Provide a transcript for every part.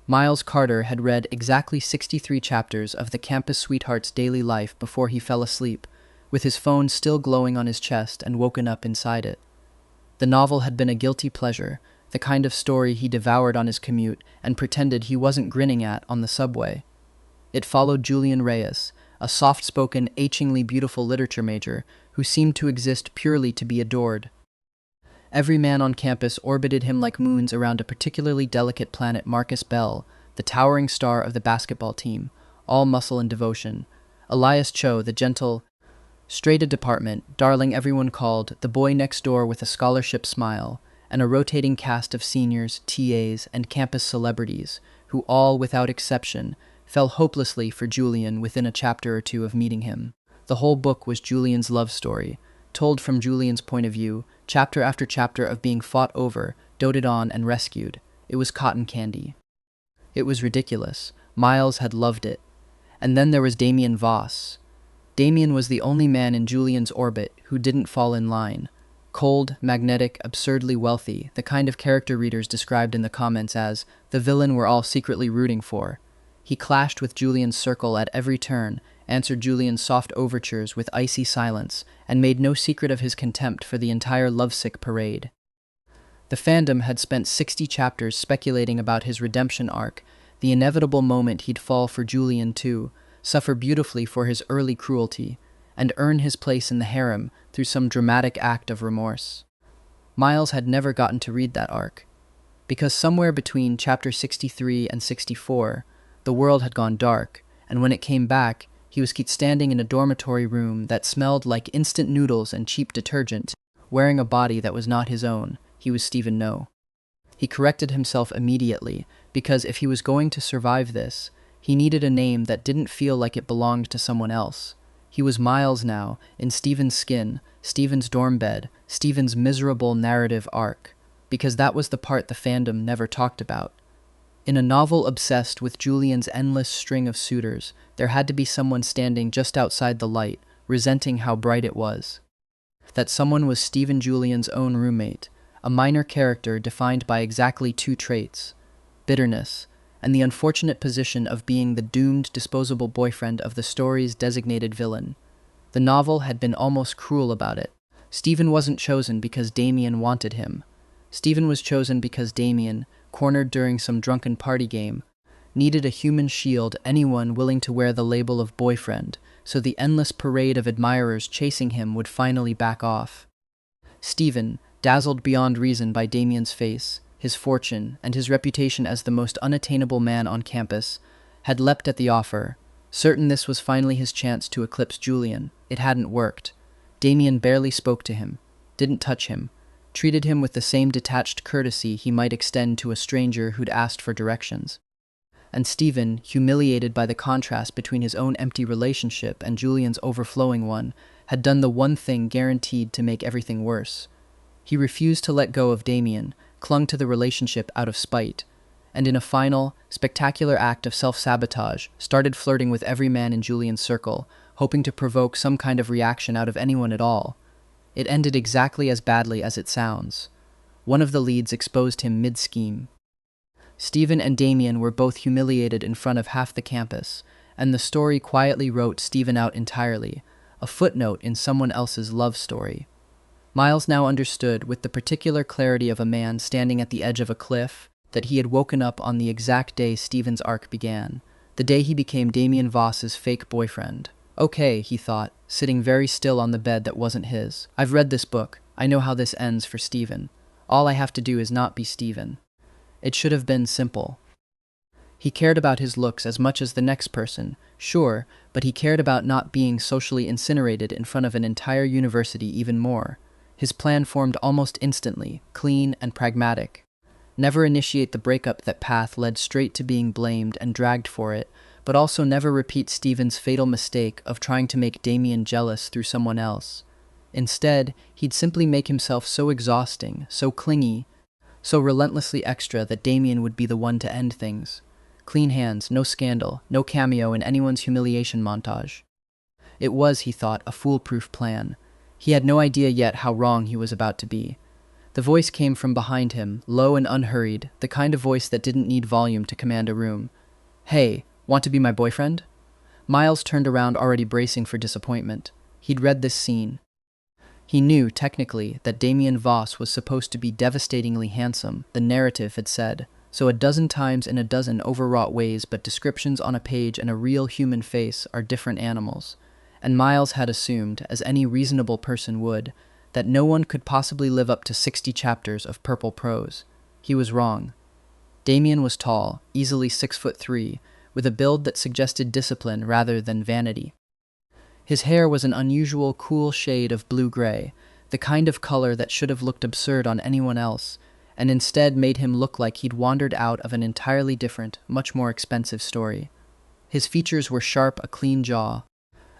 Miles Carter had read exactly 63 chapters of the campus sweetheart's daily life before he fell asleep, with his phone still glowing on his chest and woken up inside it. The novel had been a guilty pleasure, the kind of story he devoured on his commute and pretended he wasn't grinning at on the subway. It followed Julian Reyes, a soft-spoken, achingly beautiful literature major who seemed to exist purely to be adored. Every man on campus orbited him like moons around a particularly delicate planet, Marcus Bell, the towering star of the basketball team, all muscle and devotion. Elias Cho, the gentle, straight-A department, darling everyone called, the boy next door with a scholarship smile, and a rotating cast of seniors, TAs, and campus celebrities, who all, without exception, fell hopelessly for Julian within a chapter or two of meeting him. The whole book was Julian's love story, told from Julian's point of view, chapter after chapter of being fought over, doted on, and rescued. It was cotton candy. It was ridiculous. Miles had loved it. And then there was Damian Voss. Damian was the only man in Julian's orbit who didn't fall in line. Cold, magnetic, absurdly wealthy, the kind of character readers described in the comments as the villain we're all secretly rooting for. He clashed with Julian's circle at every turn, answered Julian's soft overtures with icy silence, and made no secret of his contempt for the entire lovesick parade. The fandom had spent 60 chapters speculating about his redemption arc, the inevitable moment he'd fall for Julian too, suffer beautifully for his early cruelty, and earn his place in the harem through some dramatic act of remorse. Miles had never gotten to read that arc, because somewhere between chapter 63 and 64, the world had gone dark, and when it came back, he was standing in a dormitory room that smelled like instant noodles and cheap detergent, wearing a body that was not his own. He was Stephen No. He corrected himself immediately, because if he was going to survive this, he needed a name that didn't feel like it belonged to someone else. He was Miles now, in Stephen's skin, Stephen's dorm bed, Stephen's miserable narrative arc, because that was the part the fandom never talked about. In a novel obsessed with Julian's endless string of suitors, there had to be someone standing just outside the light, resenting how bright it was. That someone was Stephen Julian's own roommate, a minor character defined by exactly two traits: bitterness, and the unfortunate position of being the doomed, disposable boyfriend of the story's designated villain. The novel had been almost cruel about it. Stephen wasn't chosen because Damian wanted him. Stephen was chosen because Damian, cornered during some drunken party game, needed a human shield, anyone willing to wear the label of boyfriend, so the endless parade of admirers chasing him would finally back off. Stephen, dazzled beyond reason by Damian's face, his fortune, and his reputation as the most unattainable man on campus, had leapt at the offer, certain this was finally his chance to eclipse Julian. It hadn't worked. Damian barely spoke to him, didn't touch him, treated him with the same detached courtesy he might extend to a stranger who'd asked for directions. And Stephen, humiliated by the contrast between his own empty relationship and Julian's overflowing one, had done the one thing guaranteed to make everything worse. He refused to let go of Damian, clung to the relationship out of spite, and in a final, spectacular act of self-sabotage, started flirting with every man in Julian's circle, hoping to provoke some kind of reaction out of anyone at all. It ended exactly as badly as it sounds. One of the leads exposed him mid-scheme. Stephen and Damian were both humiliated in front of half the campus, and the story quietly wrote Stephen out entirely, a footnote in someone else's love story. Miles now understood, with the particular clarity of a man standing at the edge of a cliff, that he had woken up on the exact day Stephen's arc began, the day he became Damian Voss's fake boyfriend. Okay, he thought, sitting very still on the bed that wasn't his. I've read this book. I know how this ends for Stephen. All I have to do is not be Stephen. It should have been simple. He cared about his looks as much as the next person, sure, but he cared about not being socially incinerated in front of an entire university even more. His plan formed almost instantly, clean and pragmatic. Never initiate the breakup that path led straight to being blamed and dragged for it, but also never repeat Stephen's fatal mistake of trying to make Damian jealous through someone else. Instead, he'd simply make himself so exhausting, so clingy, so relentlessly extra that Damian would be the one to end things. Clean hands, no scandal, no cameo in anyone's humiliation montage. It was, he thought, a foolproof plan. He had no idea yet how wrong he was about to be. The voice came from behind him, low and unhurried, the kind of voice that didn't need volume to command a room. "Hey, want to be my boyfriend?" Miles turned around, already bracing for disappointment. He'd read this scene. He knew, technically, that Damian Voss was supposed to be devastatingly handsome, the narrative had said, so a dozen times in a dozen overwrought ways, but descriptions on a page and a real human face are different animals. And Miles had assumed, as any reasonable person would, that no one could possibly live up to 60 chapters of purple prose. He was wrong. Damian was tall, easily 6'3", with a build that suggested discipline rather than vanity. His hair was an unusual, cool shade of blue-gray, the kind of color that should have looked absurd on anyone else, and instead made him look like he'd wandered out of an entirely different, much more expensive story. His features were sharp, a clean jaw,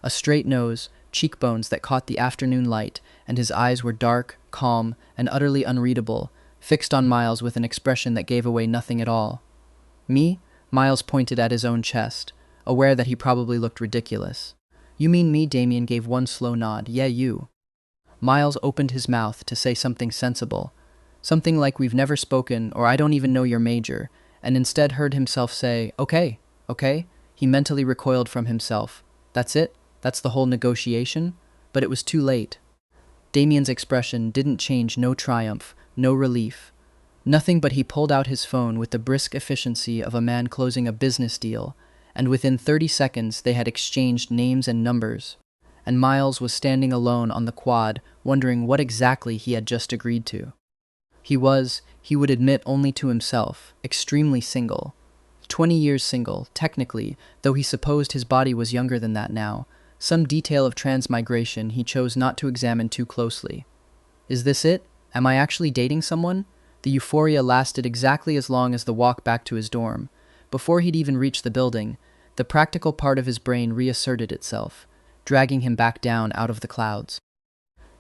a straight nose, cheekbones that caught the afternoon light, and his eyes were dark, calm, and utterly unreadable, fixed on Miles with an expression that gave away nothing at all. "Me?" Miles pointed at his own chest, aware that he probably looked ridiculous. "You mean me?" Damian gave one slow nod. "Yeah, you." Miles opened his mouth to say something sensible, something like "we've never spoken" or "I don't even know your major," and instead heard himself say, "Okay, okay." He mentally recoiled from himself. "That's it? That's the whole negotiation?" But it was too late. Damian's expression didn't change, no triumph, no relief. Nothing, but he pulled out his phone with the brisk efficiency of a man closing a business deal, and within 30 seconds they had exchanged names and numbers, and Miles was standing alone on the quad, wondering what exactly he had just agreed to. He would admit only to himself, extremely single. 20 years single, technically, though he supposed his body was younger than that now. Some detail of transmigration he chose not to examine too closely. Is this it? Am I actually dating someone? The euphoria lasted exactly as long as the walk back to his dorm. Before he'd even reached the building, the practical part of his brain reasserted itself, dragging him back down out of the clouds.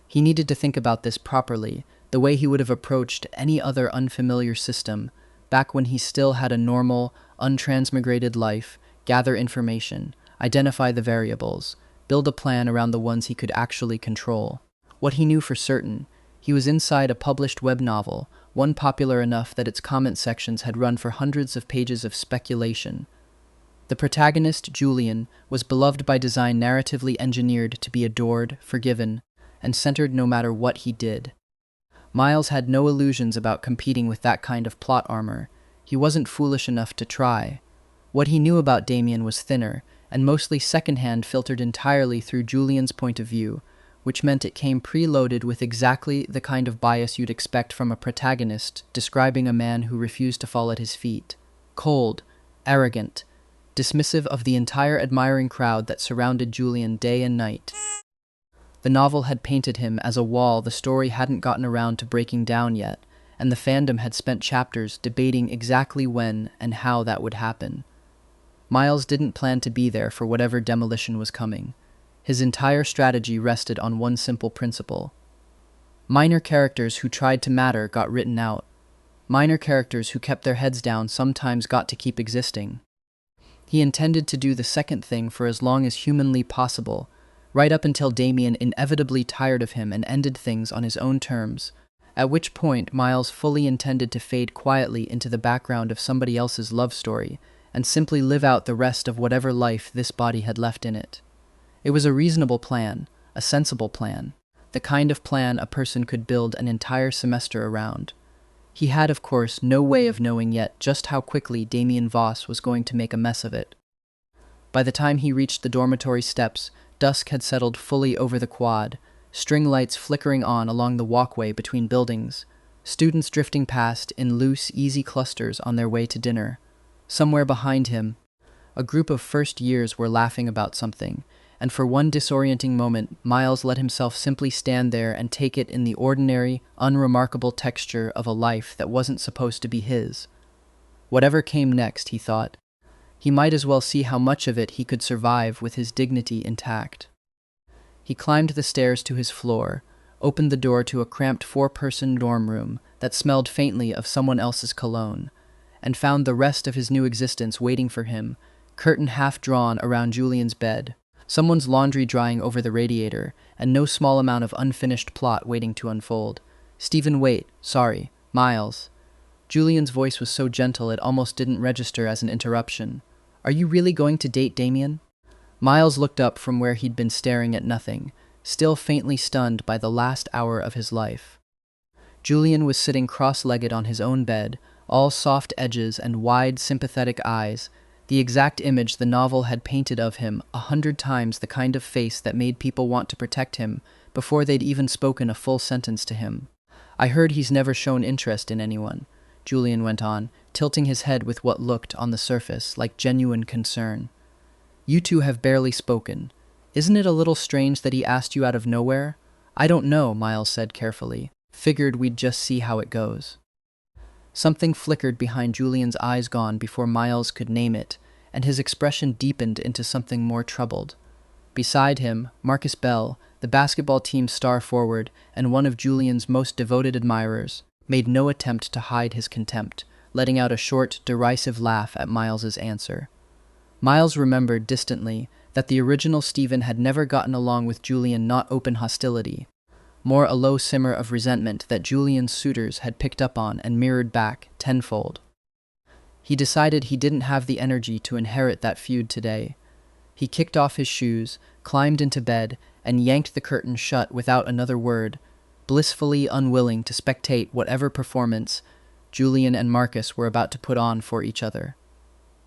He needed to think about this properly, the way he would have approached any other unfamiliar system, back when he still had a normal, untransmigrated life, gather information, identify the variables, build a plan around the ones he could actually control. What he knew for certain, he was inside a published web novel, one popular enough that its comment sections had run for hundreds of pages of speculation. The protagonist, Julian, was beloved by design, narratively engineered to be adored, forgiven, and centered no matter what he did. Miles had no illusions about competing with that kind of plot armor. He wasn't foolish enough to try. What he knew about Damian was thinner, and mostly secondhand, filtered entirely through Julian's point of view, which meant it came preloaded with exactly the kind of bias you'd expect from a protagonist describing a man who refused to fall at his feet. Cold, arrogant, dismissive of the entire admiring crowd that surrounded Julian day and night. The novel had painted him as a wall the story hadn't gotten around to breaking down yet, and the fandom had spent chapters debating exactly when and how that would happen. Miles didn't plan to be there for whatever demolition was coming. His entire strategy rested on one simple principle. Minor characters who tried to matter got written out. Minor characters who kept their heads down sometimes got to keep existing. He intended to do the second thing for as long as humanly possible, right up until Damian inevitably tired of him and ended things on his own terms, at which point Miles fully intended to fade quietly into the background of somebody else's love story and simply live out the rest of whatever life this body had left in it. It was a reasonable plan, a sensible plan, the kind of plan a person could build an entire semester around. He had, of course, no way of knowing yet just how quickly Damian Voss was going to make a mess of it. By the time he reached the dormitory steps, dusk had settled fully over the quad, string lights flickering on along the walkway between buildings, students drifting past in loose, easy clusters on their way to dinner. Somewhere behind him, a group of first years were laughing about something, and for one disorienting moment, Miles let himself simply stand there and take it in the ordinary, unremarkable texture of a life that wasn't supposed to be his. Whatever came next, he thought, he might as well see how much of it he could survive with his dignity intact. He climbed the stairs to his floor, opened the door to a cramped 4-person dorm room that smelled faintly of someone else's cologne, and found the rest of his new existence waiting for him, curtain half drawn around Julian's bed, someone's laundry drying over the radiator, and no small amount of unfinished plot waiting to unfold. Stephen, wait, sorry, Miles. Julian's voice was so gentle it almost didn't register as an interruption. Are you really going to date Damian? Miles looked up from where he'd been staring at nothing, still faintly stunned by the last hour of his life. Julian was sitting cross-legged on his own bed, all soft edges and wide, sympathetic eyes, the exact image the novel had painted of him 100 times, the kind of face that made people want to protect him before they'd even spoken a full sentence to him. I heard he's never shown interest in anyone, Julian went on, tilting his head with what looked, on the surface, like genuine concern. You two have barely spoken. Isn't it a little strange that he asked you out of nowhere? I don't know, Miles said carefully. Figured we'd just see how it goes. Something flickered behind Julian's eyes gone before Miles could name it, and his expression deepened into something more troubled. Beside him, Marcus Bell, the basketball team's star forward and one of Julian's most devoted admirers, made no attempt to hide his contempt, letting out a short, derisive laugh at Miles's answer. Miles remembered distantly that the original Stephen had never gotten along with Julian, not open hostility, more a low simmer of resentment that Julian's suitors had picked up on and mirrored back tenfold. He decided he didn't have the energy to inherit that feud today. He kicked off his shoes, climbed into bed, and yanked the curtain shut without another word, blissfully unwilling to spectate whatever performance Julian and Marcus were about to put on for each other.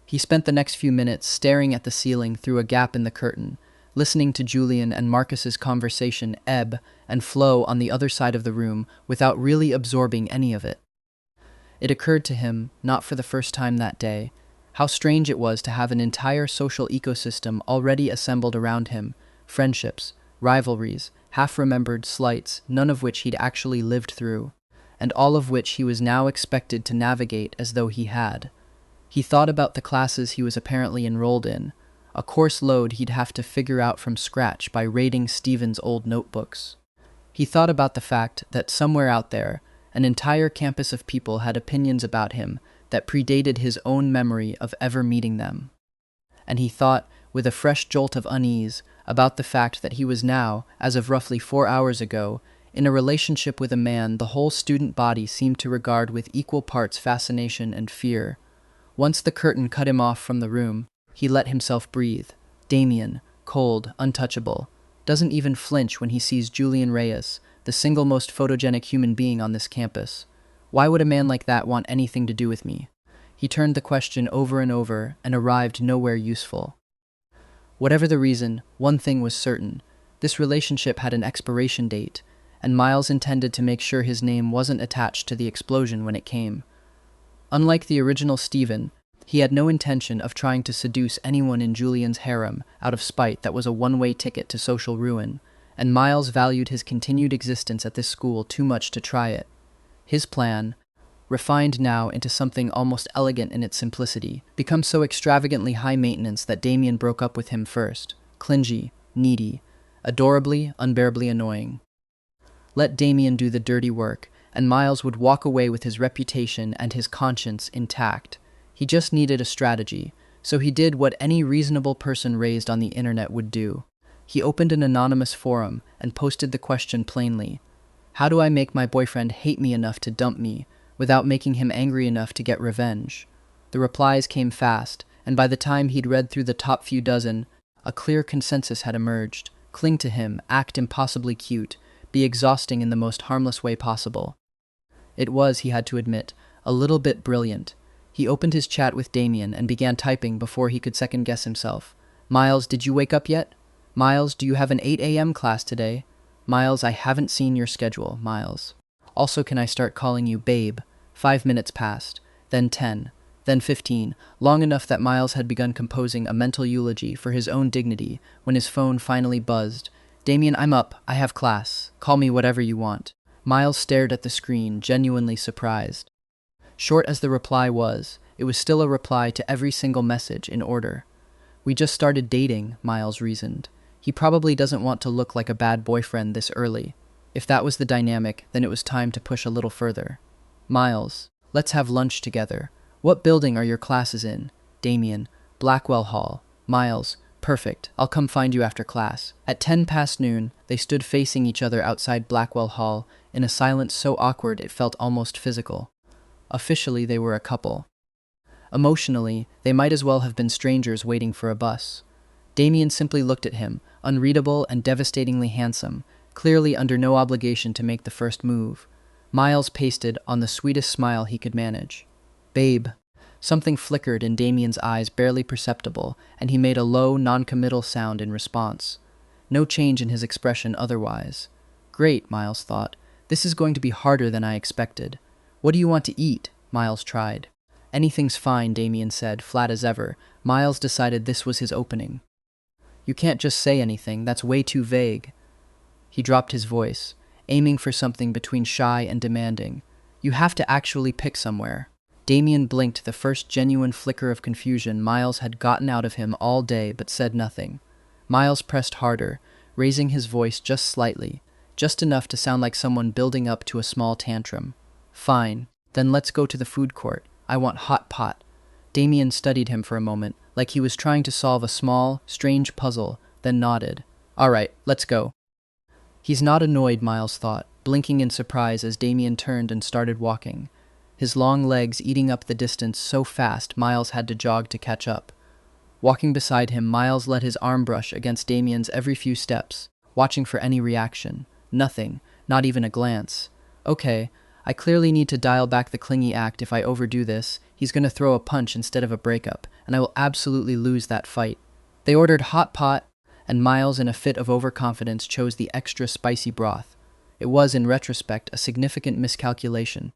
He spent the next few minutes staring at the ceiling through a gap in the curtain, listening to Julian and Marcus's conversation ebb and flow on the other side of the room without really absorbing any of it. It occurred to him, not for the first time that day, how strange it was to have an entire social ecosystem already assembled around him, friendships, rivalries, half-remembered slights, none of which he'd actually lived through, and all of which he was now expected to navigate as though he had. He thought about the classes he was apparently enrolled in, a course load he'd have to figure out from scratch by raiding Stephen's old notebooks. He thought about the fact that somewhere out there, an entire campus of people had opinions about him that predated his own memory of ever meeting them. And he thought, with a fresh jolt of unease, about the fact that he was now, as of roughly 4 hours ago, in a relationship with a man the whole student body seemed to regard with equal parts fascination and fear. Once the curtain cut him off from the room, he let himself breathe. Damian, cold, untouchable, doesn't even flinch when he sees Julian Reyes, the single most photogenic human being on this campus. Why would a man like that want anything to do with me? He turned the question over and over and arrived nowhere useful. Whatever the reason, one thing was certain. This relationship had an expiration date, and Miles intended to make sure his name wasn't attached to the explosion when it came. Unlike the original Stephen, he had no intention of trying to seduce anyone in Julian's harem out of spite. That was a one-way ticket to social ruin, and Miles valued his continued existence at this school too much to try it. His plan, refined now into something almost elegant in its simplicity, became so extravagantly high maintenance that Damian broke up with him first, clingy, needy, adorably, unbearably annoying. Let Damian do the dirty work, and Miles would walk away with his reputation and his conscience intact. He just needed a strategy, so he did what any reasonable person raised on the internet would do. He opened an anonymous forum and posted the question plainly: how do I make my boyfriend hate me enough to dump me, without making him angry enough to get revenge? The replies came fast, and by the time he'd read through the top few dozen, a clear consensus had emerged. Cling to him, act impossibly cute, be exhausting in the most harmless way possible. It was, he had to admit, a little bit brilliant. He opened his chat with Damian and began typing before he could second-guess himself. Miles, did you wake up yet? Miles, do you have an 8 a.m. class today? Miles, I haven't seen your schedule, Miles. Also, can I start calling you babe? 5 minutes passed, then 10, then 15, long enough that Miles had begun composing a mental eulogy for his own dignity when his phone finally buzzed. Damian, I'm up. I have class. Call me whatever you want. Miles stared at the screen, genuinely surprised. Short as the reply was, it was still a reply to every single message in order. We just started dating, Miles reasoned. He probably doesn't want to look like a bad boyfriend this early. If that was the dynamic, then it was time to push a little further. Miles, let's have lunch together. What building are your classes in? Damian, Blackwell Hall. Miles, Perfect. I'll come find you after class. At 10 past noon, they stood facing each other outside Blackwell Hall in a silence so awkward it felt almost physical. Officially, they were a couple. Emotionally, they might as well have been strangers waiting for a bus. Damian simply looked at him, unreadable and devastatingly handsome, clearly under no obligation to make the first move. Miles pasted on the sweetest smile he could manage. Babe. Something flickered in Damian's eyes, barely perceptible, and he made a low, non-committal sound in response. No change in his expression otherwise. Great, Miles thought. This is going to be harder than I expected. What do you want to eat? Miles tried. Anything's fine, Damian said, flat as ever. Miles decided this was his opening. You can't just say anything, that's way too vague. He dropped his voice, aiming for something between shy and demanding. You have to actually pick somewhere. Damian blinked, the first genuine flicker of confusion Miles had gotten out of him all day, but said nothing. Miles pressed harder, raising his voice just slightly, just enough to sound like someone building up to a small tantrum. Fine, then let's go to the food court. I want hot pot. Damian studied him for a moment, like he was trying to solve a small, strange puzzle, then nodded. All right, let's go. He's not annoyed, Miles thought, blinking in surprise as Damian turned and started walking. His long legs eating up the distance so fast Miles had to jog to catch up. Walking beside him, Miles let his arm brush against Damian's every few steps, watching for any reaction. Nothing, not even a glance. Okay, I clearly need to dial back the clingy act. If I overdo this, he's going to throw a punch instead of a breakup, and I will absolutely lose that fight. They ordered hot pot, and Miles, in a fit of overconfidence, chose the extra spicy broth. It was, in retrospect, a significant miscalculation.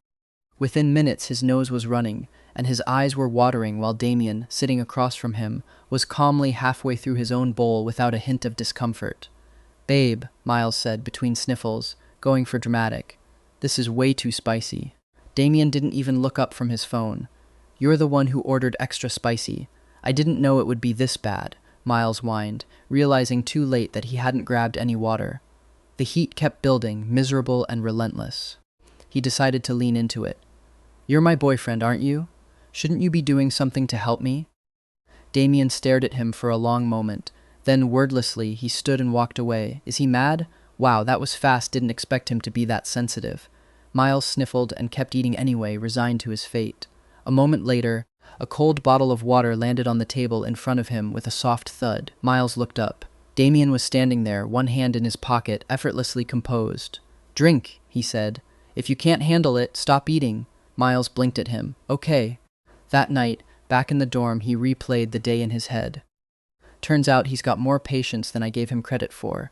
Within minutes, his nose was running, and his eyes were watering while Damian, sitting across from him, was calmly halfway through his own bowl without a hint of discomfort. Babe, Miles said between sniffles, going for dramatic. This is way too spicy. Damian didn't even look up from his phone. You're the one who ordered extra spicy. I didn't know it would be this bad, Miles whined, realizing too late that he hadn't grabbed any water. The heat kept building, miserable and relentless. He decided to lean into it. You're my boyfriend, aren't you? Shouldn't you be doing something to help me? Damian stared at him for a long moment. Then, wordlessly, he stood and walked away. Is he mad? Wow, that was fast. Didn't expect him to be that sensitive. Miles sniffled and kept eating anyway, resigned to his fate. A moment later, a cold bottle of water landed on the table in front of him with a soft thud. Miles looked up. Damian was standing there, one hand in his pocket, effortlessly composed. Drink, he said. If you can't handle it, stop eating. Miles blinked at him. Okay. That night, back in the dorm, he replayed the day in his head. Turns out he's got more patience than I gave him credit for.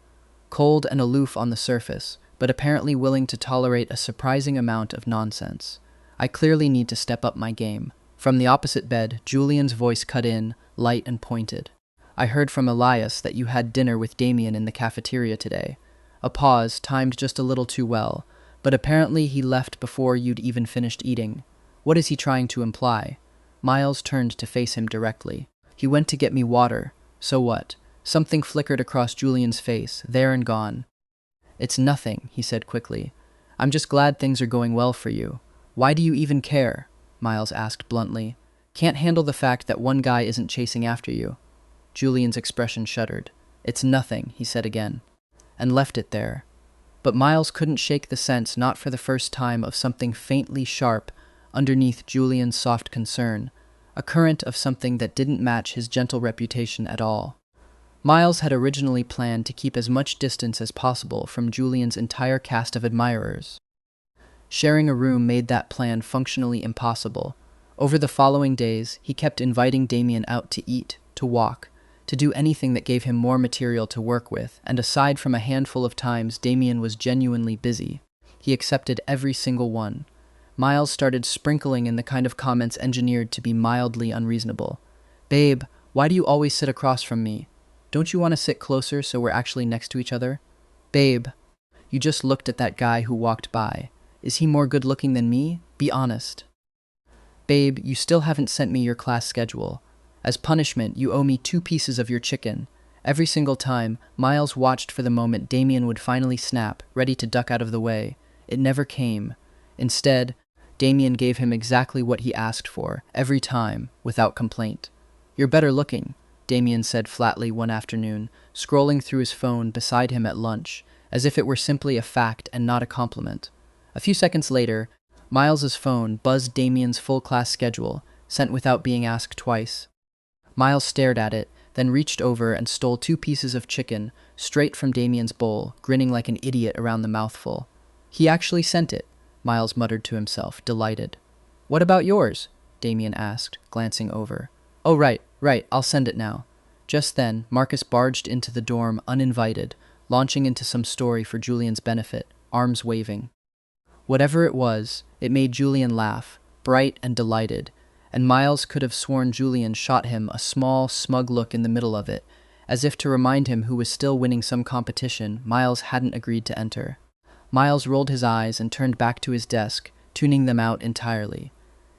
Cold and aloof on the surface, but apparently willing to tolerate a surprising amount of nonsense. I clearly need to step up my game. From the opposite bed, Julian's voice cut in, light and pointed. I heard from Elias that you had dinner with Damian in the cafeteria today. A pause, timed just a little too well, but apparently he left before you'd even finished eating. What is he trying to imply? Miles turned to face him directly. He went to get me water. So what? Something flickered across Julian's face, there and gone. It's nothing, he said quickly. I'm just glad things are going well for you. Why do you even care? Miles asked bluntly. Can't handle the fact that one guy isn't chasing after you. Julian's expression shuddered. It's nothing, he said again, and left it there. But Miles couldn't shake the sense, not for the first time, of something faintly sharp underneath Julian's soft concern, a current of something that didn't match his gentle reputation at all. Miles had originally planned to keep as much distance as possible from Julian's entire cast of admirers. Sharing a room made that plan functionally impossible. Over the following days, he kept inviting Damian out to eat, to walk, to do anything that gave him more material to work with, and aside from a handful of times Damian was genuinely busy, he accepted every single one. Miles started sprinkling in the kind of comments engineered to be mildly unreasonable. Babe, why do you always sit across from me? Don't you want to sit closer so we're actually next to each other? Babe, you just looked at that guy who walked by. Is he more good-looking than me? Be honest. Babe, you still haven't sent me your class schedule. As punishment, you owe me 2 pieces of your chicken. Every single time, Miles watched for the moment Damian would finally snap, ready to duck out of the way. It never came. Instead, Damian gave him exactly what he asked for, every time, without complaint. You're better looking. Damian said flatly one afternoon, scrolling through his phone beside him at lunch, as if it were simply a fact and not a compliment. A few seconds later, Miles's phone buzzed Damian's full class schedule, sent without being asked twice. Miles stared at it, then reached over and stole 2 pieces of chicken straight from Damian's bowl, grinning like an idiot around the mouthful. He actually sent it, Miles muttered to himself, delighted. What about yours? Damian asked, glancing over. Oh, right, I'll send it now. Just then, Marcus barged into the dorm uninvited, launching into some story for Julian's benefit, arms waving. Whatever it was, it made Julian laugh, bright and delighted, and Miles could have sworn Julian shot him a small, smug look in the middle of it, as if to remind him who was still winning some competition Miles hadn't agreed to enter. Miles rolled his eyes and turned back to his desk, tuning them out entirely.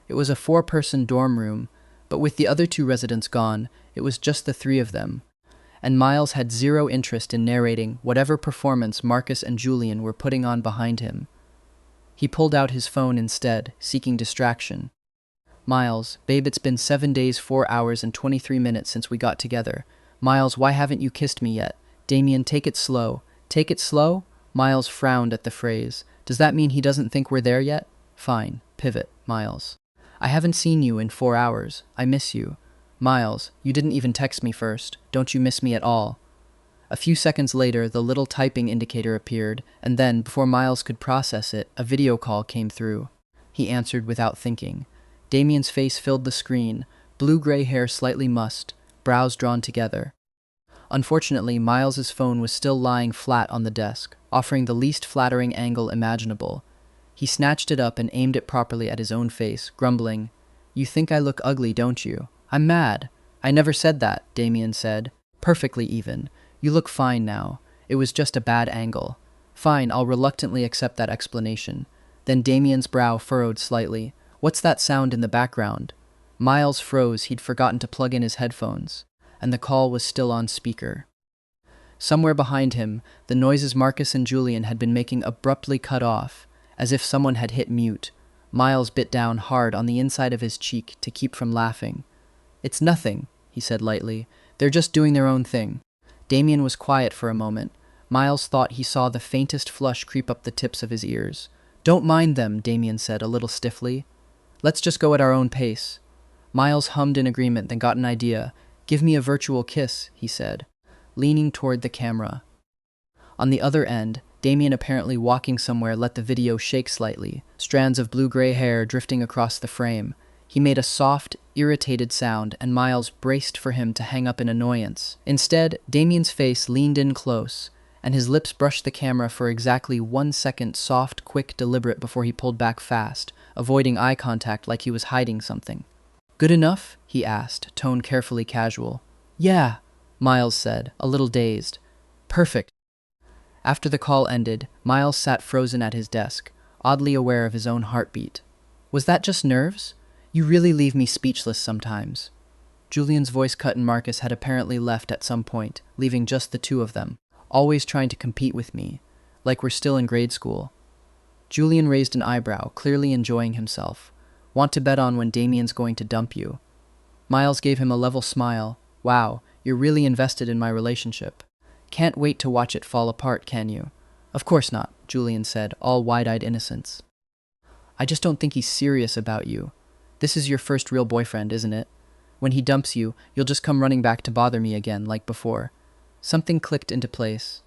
It was a 4-person dorm room, but with the other 2 residents gone, it was just the 3 of them, and Miles had zero interest in narrating whatever performance Marcus and Julian were putting on behind him. He pulled out his phone instead, seeking distraction. Miles, babe, it's been 7 days, 4 hours, and 23 minutes since we got together. Miles, why haven't you kissed me yet? Damian, take it slow. Take it slow? Miles frowned at the phrase. Does that mean he doesn't think we're there yet? Fine. Pivot, Miles. I haven't seen you in 4 hours. I miss you. Miles, you didn't even text me first. Don't you miss me at all? A few seconds later, the little typing indicator appeared, and then, before Miles could process it, a video call came through. He answered without thinking. Damian's face filled the screen, blue-gray hair slightly mussed, brows drawn together. Unfortunately, Miles's phone was still lying flat on the desk, offering the least flattering angle imaginable. He snatched it up and aimed it properly at his own face, grumbling, You think I look ugly, don't you? I'm mad. I never said that, Damian said. Perfectly even. You look fine now. It was just a bad angle. Fine, I'll reluctantly accept that explanation. Then Damian's brow furrowed slightly. What's that sound in the background? Miles froze. He'd forgotten to plug in his headphones, and the call was still on speaker. Somewhere behind him, the noises Marcus and Julian had been making abruptly cut off, as if someone had hit mute. Miles bit down hard on the inside of his cheek to keep from laughing. It's nothing, he said lightly. They're just doing their own thing. Damian was quiet for a moment. Miles thought he saw the faintest flush creep up the tips of his ears. Don't mind them, Damian said a little stiffly. Let's just go at our own pace. Miles hummed in agreement, then got an idea. Give me a virtual kiss, he said, leaning toward the camera. On the other end, Damian, apparently walking somewhere, let the video shake slightly, strands of blue-gray hair drifting across the frame. He made a soft, irritated sound, and Miles braced for him to hang up in annoyance. Instead, Damian's face leaned in close, and his lips brushed the camera for exactly 1 second, soft, quick, deliberate, before he pulled back fast, avoiding eye contact like he was hiding something. Good enough? He asked, tone carefully casual. Yeah, Miles said, a little dazed. Perfect. After the call ended, Miles sat frozen at his desk, oddly aware of his own heartbeat. Was that just nerves? You really leave me speechless sometimes. Julian's voice cut and Marcus had apparently left at some point, leaving just the 2 of them, always trying to compete with me, like we're still in grade school. Julian raised an eyebrow, clearly enjoying himself. Want to bet on when Damian's going to dump you? Miles gave him a level smile. Wow, you're really invested in my relationship. Can't wait to watch it fall apart, can you? Of course not, Julian said, all wide-eyed innocence. I just don't think he's serious about you. This is your first real boyfriend, isn't it? When he dumps you, you'll just come running back to bother me again, like before. Something clicked into place.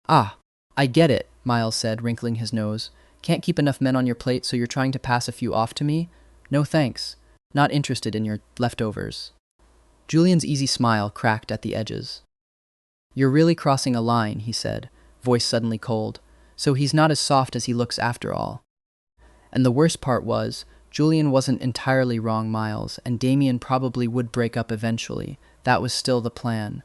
Ah, I get it, Miles said, wrinkling his nose. Can't keep enough men on your plate, so you're trying to pass a few off to me? No thanks. Not interested in your leftovers. Julian's easy smile cracked at the edges. You're really crossing a line, he said, voice suddenly cold. So he's not as soft as he looks after all. And the worst part was, Julian wasn't entirely wrong, Miles, and Damian probably would break up eventually. That was still the plan.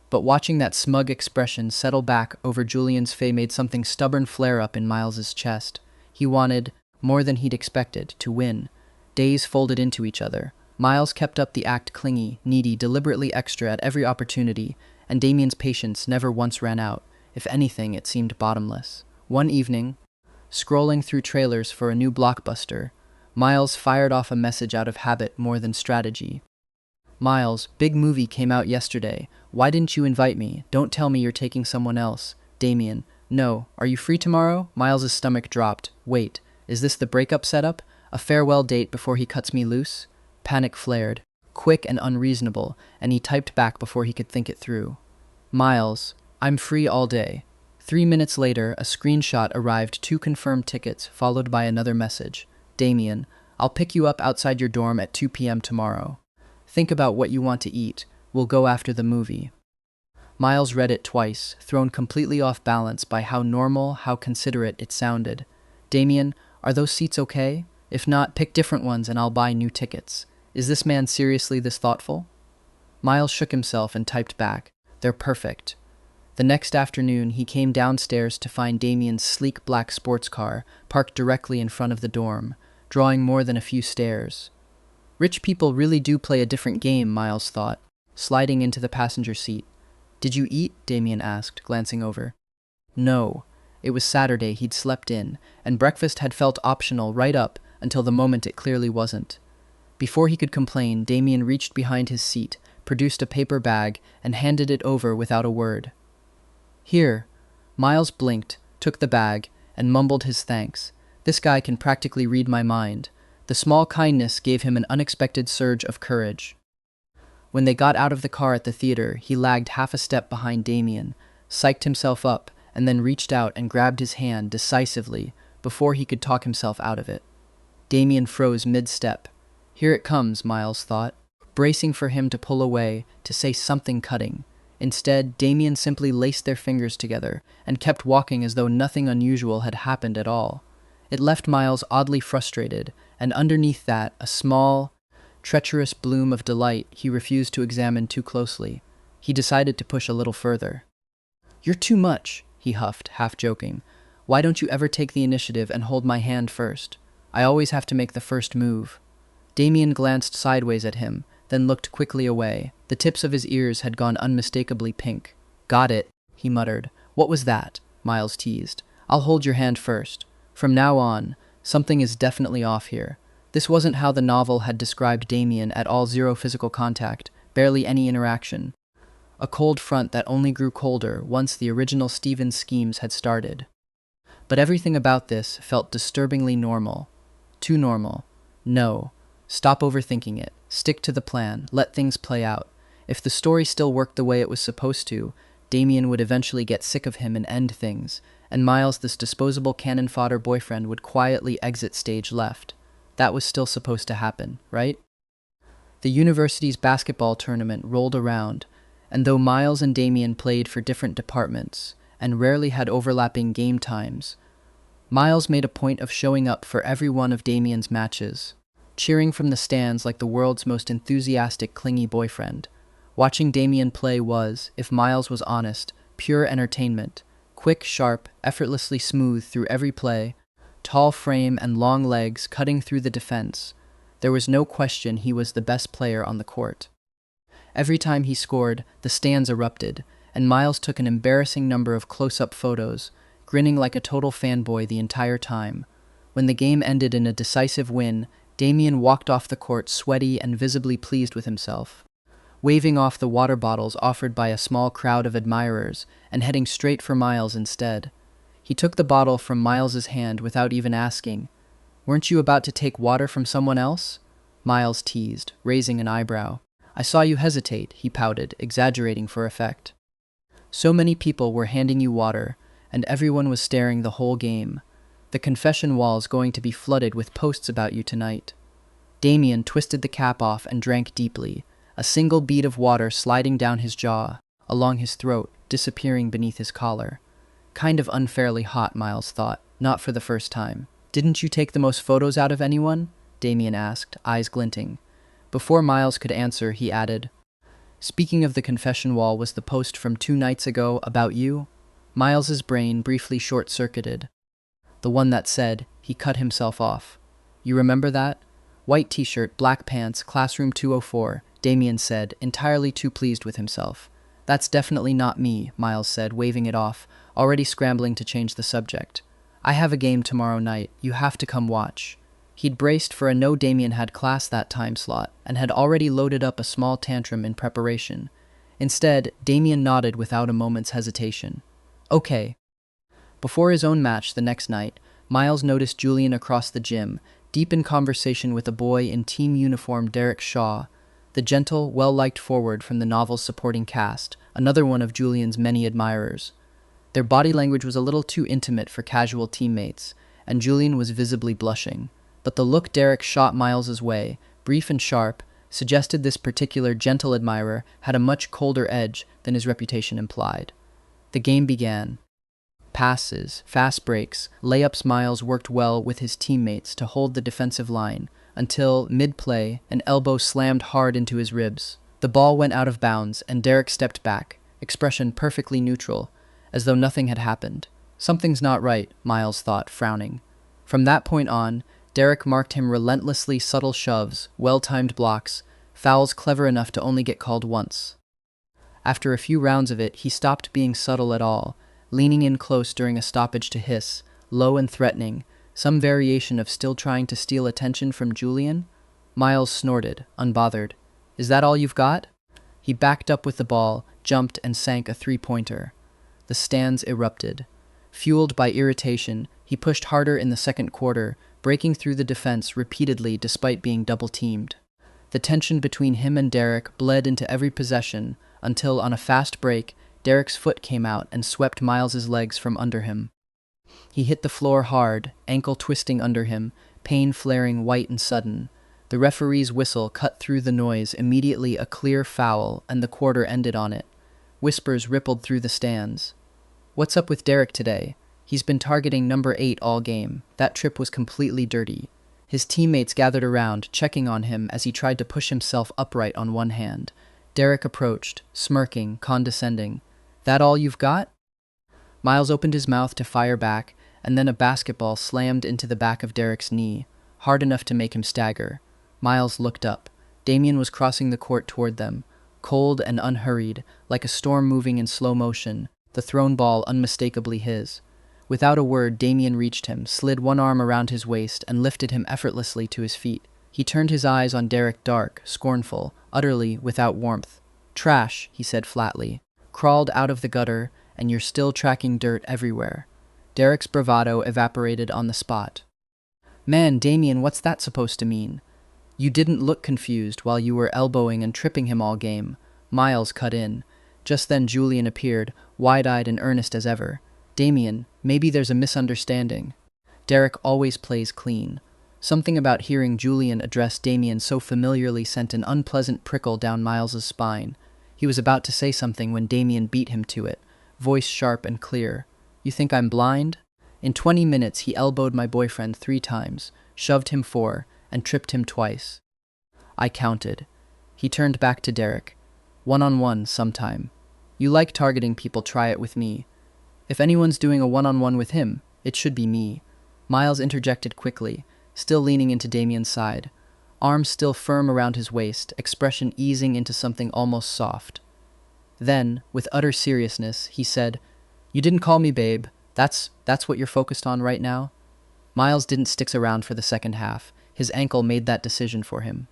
But watching that smug expression settle back over Julian's face made something stubborn flare up in Miles's chest. He wanted, more than he'd expected, to win. Days folded into each other. Miles kept up the act clingy, needy, deliberately extra at every opportunity, and Damian's patience never once ran out. If anything, it seemed bottomless. One evening, scrolling through trailers for a new blockbuster, Miles fired off a message out of habit more than strategy. Miles, big movie came out yesterday. Why didn't you invite me? Don't tell me you're taking someone else. Damian, no. Are you free tomorrow? Miles's stomach dropped. Wait, is this the breakup setup? A farewell date before he cuts me loose? Panic flared, quick and unreasonable, and he typed back before he could think it through. Miles, I'm free all day. 3 minutes later, a screenshot arrived, 2 confirmed tickets, followed by another message. Damian, I'll pick you up outside your dorm at 2 p.m. tomorrow. Think about what you want to eat. We'll go after the movie. Miles read it twice, thrown completely off balance by how normal, how considerate it sounded. Damian, are those seats okay? If not, pick different ones and I'll buy new tickets. Is this man seriously this thoughtful? Miles shook himself and typed back, they're perfect. The next afternoon, he came downstairs to find Damian's sleek black sports car parked directly in front of the dorm, drawing more than a few stares. Rich people really do play a different game, Miles thought, sliding into the passenger seat. Did you eat? Damian asked, glancing over. No. It was Saturday, he'd slept in, and breakfast had felt optional right up until the moment it clearly wasn't. Before he could complain, Damian reached behind his seat, produced a paper bag, and handed it over without a word. Here. Miles blinked, took the bag, and mumbled his thanks. This guy can practically read my mind. The small kindness gave him an unexpected surge of courage. When they got out of the car at the theater, he lagged half a step behind Damian, psyched himself up, and then reached out and grabbed his hand decisively before he could talk himself out of it. Damian froze mid-step. Here it comes, Miles thought, bracing for him to pull away, to say something cutting. Instead, Damian simply laced their fingers together and kept walking as though nothing unusual had happened at all. It left Miles oddly frustrated, and underneath that, a small, treacherous bloom of delight he refused to examine too closely. He decided to push a little further. You're too much, he huffed, half joking. Why don't you ever take the initiative and hold my hand first? I always have to make the first move. Damian glanced sideways at him, then looked quickly away. The tips of his ears had gone unmistakably pink. Got it, he muttered. What was that? Miles teased. I'll hold your hand first. From now on, something is definitely off here. This wasn't how the novel had described Damian at all. Zero physical contact, barely any interaction. A cold front that only grew colder once the original Stevens schemes had started. But everything about this felt disturbingly normal. Too normal. No. Stop overthinking it. Stick to the plan. Let things play out. If the story still worked the way it was supposed to, Damian would eventually get sick of him and end things, and Miles, this disposable cannon fodder boyfriend, would quietly exit stage left. That was still supposed to happen, right? The university's basketball tournament rolled around, and though Miles and Damian played for different departments and rarely had overlapping game times, Miles made a point of showing up for every one of Damian's matches, cheering from the stands like the world's most enthusiastic, clingy boyfriend. Watching Damian play was, if Miles was honest, pure entertainment. Quick, sharp, effortlessly smooth through every play, tall frame and long legs cutting through the defense. There was no question he was the best player on the court. Every time he scored, the stands erupted, and Miles took an embarrassing number of close-up photos, grinning like a total fanboy the entire time. When the game ended in a decisive win, Damian walked off the court sweaty and visibly pleased with himself, waving off the water bottles offered by a small crowd of admirers and heading straight for Miles instead. He took the bottle from Miles's hand without even asking. Weren't you about to take water from someone else? Miles teased, raising an eyebrow. I saw you hesitate, he pouted, exaggerating for effect. So many people were handing you water, and everyone was staring the whole game. The confession wall's going to be flooded with posts about you tonight. Damian twisted the cap off and drank deeply, a single bead of water sliding down his jaw, along his throat, disappearing beneath his collar. Kind of unfairly hot, Miles thought, not for the first time. Didn't you take the most photos out of anyone? Damian asked, eyes glinting. Before Miles could answer, he added, Speaking of the confession wall, was the post from 2 nights ago about you? Miles's brain briefly short-circuited. The one that said, he cut himself off. You remember that? White t-shirt, black pants, classroom 204, Damian said, entirely too pleased with himself. That's definitely not me, Miles said, waving it off, already scrambling to change the subject. I have a game tomorrow night. You have to come watch. He'd braced for a no Damian had class that time slot and had already loaded up a small tantrum in preparation. Instead, Damian nodded without a moment's hesitation. Okay. Before his own match the next night, Miles noticed Julian across the gym, deep in conversation with a boy in team uniform Derek Shaw, the gentle, well-liked forward from the novel's supporting cast, another one of Julian's many admirers. Their body language was a little too intimate for casual teammates, and Julian was visibly blushing. But the look Derek shot Miles's way, brief and sharp, suggested this particular gentle admirer had a much colder edge than his reputation implied. The game began. Passes, fast breaks, layups. Miles worked well with his teammates to hold the defensive line, until, mid-play, an elbow slammed hard into his ribs. The ball went out of bounds, and Derek stepped back, expression perfectly neutral, as though nothing had happened. Something's not right, Miles thought, frowning. From that point on, Derek marked him relentlessly subtle shoves, well-timed blocks, fouls clever enough to only get called once. After a few rounds of it, he stopped being subtle at all, leaning in close during a stoppage to hiss, low and threatening, some variation of still trying to steal attention from Julian. Miles snorted, unbothered. Is that all you've got? He backed up with the ball, jumped, and sank a three-pointer. The stands erupted. Fueled by irritation, he pushed harder in the second quarter, breaking through the defense repeatedly despite being double-teamed. The tension between him and Derek bled into every possession until, on a fast break, Derek's foot came out and swept Miles's legs from under him. He hit the floor hard, ankle twisting under him, pain flaring white and sudden. The referee's whistle cut through the noise, immediately a clear foul, and the quarter ended on it. Whispers rippled through the stands. What's up with Derek today? He's been targeting number 8 all game. That trip was completely dirty. His teammates gathered around, checking on him as he tried to push himself upright on one hand. Derek approached, smirking, condescending. That all you've got? Miles opened his mouth to fire back, and then a basketball slammed into the back of Derek's knee, hard enough to make him stagger. Miles looked up. Damian was crossing the court toward them, cold and unhurried, like a storm moving in slow motion, the thrown ball unmistakably his. Without a word, Damian reached him, slid one arm around his waist, and lifted him effortlessly to his feet. He turned his eyes on Derek, dark, scornful, utterly without warmth. Trash, he said flatly. Crawled out of the gutter, and you're still tracking dirt everywhere. Derek's bravado evaporated on the spot. Man, Damian, what's that supposed to mean? You didn't look confused while you were elbowing and tripping him all game. Miles cut in. Just then Julian appeared, wide-eyed and earnest as ever. Damian, maybe there's a misunderstanding. Derek always plays clean. Something about hearing Julian address Damian so familiarly sent an unpleasant prickle down Miles's spine. He was about to say something when Damian beat him to it, voice sharp and clear. You think I'm blind? In 20 minutes he elbowed my boyfriend 3 times, shoved him 4, and tripped him twice. I counted. He turned back to Derek. One-on-one sometime. You like targeting people, try it with me. If anyone's doing a one-on-one with him, it should be me. Miles interjected quickly, still leaning into Damian's side, arms still firm around his waist, expression easing into something almost soft. Then, with utter seriousness, he said, You didn't call me babe. That's what you're focused on right now? Miles didn't stick around for the second half. His ankle made that decision for him.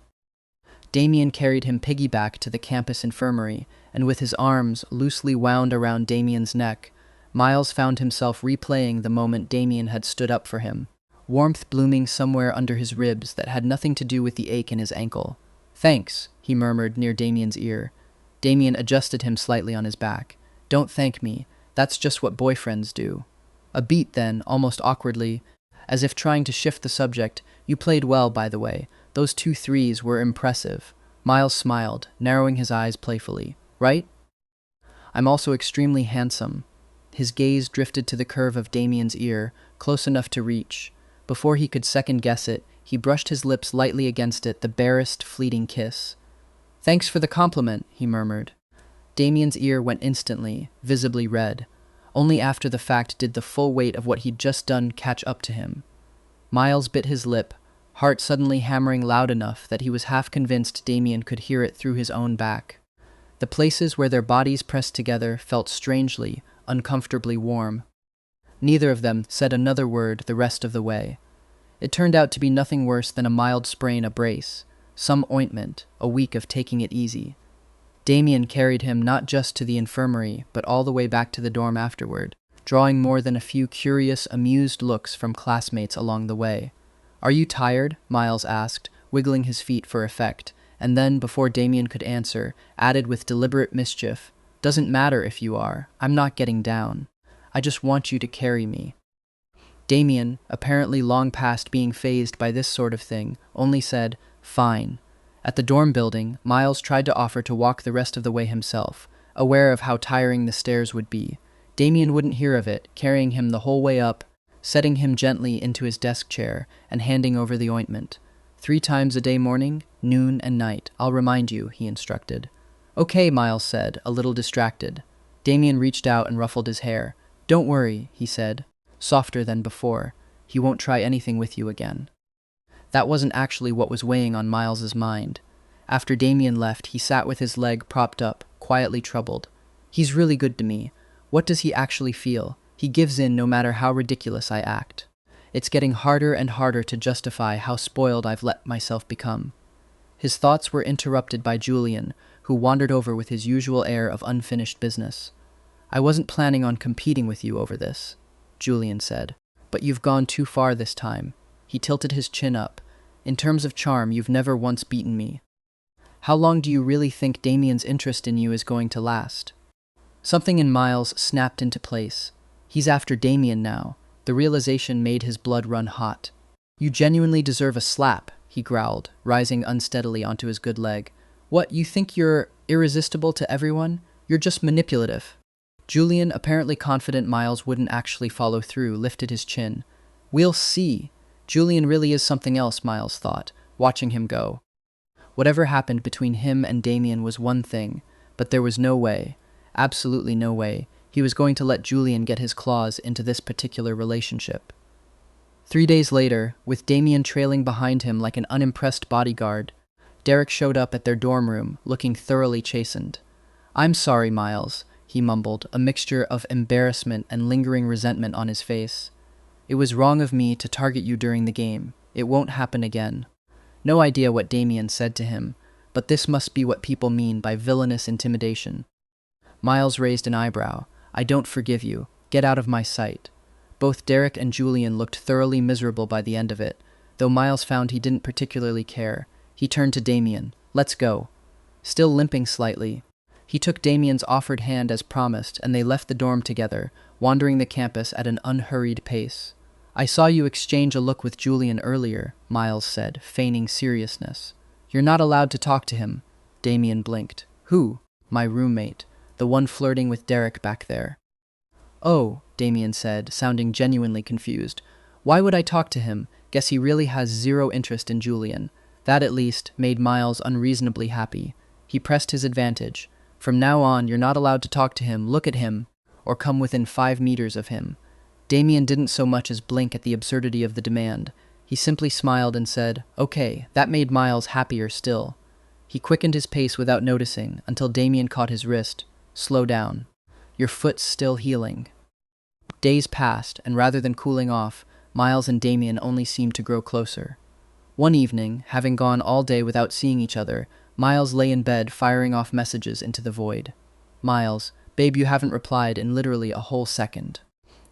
Damian carried him piggyback to the campus infirmary, and with his arms loosely wound around Damian's neck, Miles found himself replaying the moment Damian had stood up for him, warmth blooming somewhere under his ribs that had nothing to do with the ache in his ankle. Thanks, he murmured near Damian's ear. Damian adjusted him slightly on his back. Don't thank me. That's just what boyfriends do. A beat then, almost awkwardly, as if trying to shift the subject. You played well, by the way. Those 2 threes were impressive. Miles smiled, narrowing his eyes playfully. Right? I'm also extremely handsome. His gaze drifted to the curve of Damian's ear, close enough to reach. Before he could second-guess it, he brushed his lips lightly against it, the barest, fleeting kiss. Thanks for the compliment, he murmured. Damian's ear went instantly, visibly red. Only after the fact did the full weight of what he'd just done catch up to him. Miles bit his lip, heart suddenly hammering loud enough that he was half convinced Damian could hear it through his own back. The places where their bodies pressed together felt strangely, uncomfortably warm. Neither of them said another word the rest of the way. It turned out to be nothing worse than a mild sprain, a brace, some ointment, a week of taking it easy. Damian carried him not just to the infirmary, but all the way back to the dorm afterward, drawing more than a few curious, amused looks from classmates along the way. "Are you tired?" Miles asked, wiggling his feet for effect, and then, before Damian could answer, added with deliberate mischief, "Doesn't matter if you are. I'm not getting down. I just want you to carry me." Damian, apparently long past being fazed by this sort of thing, only said, "Fine." At the dorm building, Miles tried to offer to walk the rest of the way himself, aware of how tiring the stairs would be. Damian wouldn't hear of it, carrying him the whole way up, setting him gently into his desk chair, and handing over the ointment. 3 times a day, morning, noon, and night. I'll remind you," he instructed. "Okay," Miles said, a little distracted. Damian reached out and ruffled his hair. "Don't worry," he said, softer than before. "He won't try anything with you again." That wasn't actually what was weighing on Miles's mind. After Damian left, he sat with his leg propped up, quietly troubled. "He's really good to me. What does he actually feel? He gives in no matter how ridiculous I act. It's getting harder and harder to justify how spoiled I've let myself become." His thoughts were interrupted by Julian, who wandered over with his usual air of unfinished business. "I wasn't planning on competing with you over this," Julian said. "But you've gone too far this time." He tilted his chin up. "In terms of charm, you've never once beaten me. How long do you really think Damian's interest in you is going to last?" Something in Miles snapped into place. He's after Damian now. The realization made his blood run hot. "You genuinely deserve a slap," he growled, rising unsteadily onto his good leg. "What, you think you're irresistible to everyone? You're just manipulative." Julian, apparently confident Miles wouldn't actually follow through, lifted his chin. "We'll see." Julian really is something else, Miles thought, watching him go. Whatever happened between him and Damian was one thing, but there was no way, absolutely no way, he was going to let Julian get his claws into this particular relationship. 3 days later, with Damian trailing behind him like an unimpressed bodyguard, Derek showed up at their dorm room, looking thoroughly chastened. "I'm sorry, Miles," he mumbled, a mixture of embarrassment and lingering resentment on his face. "It was wrong of me to target you during the game. It won't happen again." No idea what Damian said to him, but this must be what people mean by villainous intimidation. Miles raised an eyebrow. "I don't forgive you. Get out of my sight." Both Derek and Julian looked thoroughly miserable by the end of it, though Miles found he didn't particularly care. He turned to Damian. "Let's go." Still limping slightly, he took Damian's offered hand as promised, and they left the dorm together, wandering the campus at an unhurried pace. "I saw you exchange a look with Julian earlier," Miles said, feigning seriousness. "You're not allowed to talk to him." Damian blinked. "Who?" "My roommate. The one flirting with Derek back there." "Oh," Damian said, sounding genuinely confused. "Why would I talk to him? Guess he really has zero interest in Julian." That, at least, made Miles unreasonably happy. He pressed his advantage. "From now on, you're not allowed to talk to him, look at him, or come within 5 meters of him." Damian didn't so much as blink at the absurdity of the demand. He simply smiled and said, "Okay." That made Miles happier still. He quickened his pace without noticing, until Damian caught his wrist. "Slow down. Your foot's still healing." Days passed, and rather than cooling off, Miles and Damian only seemed to grow closer. One evening, having gone all day without seeing each other, Miles lay in bed firing off messages into the void. "Miles, babe, you haven't replied in literally a whole second.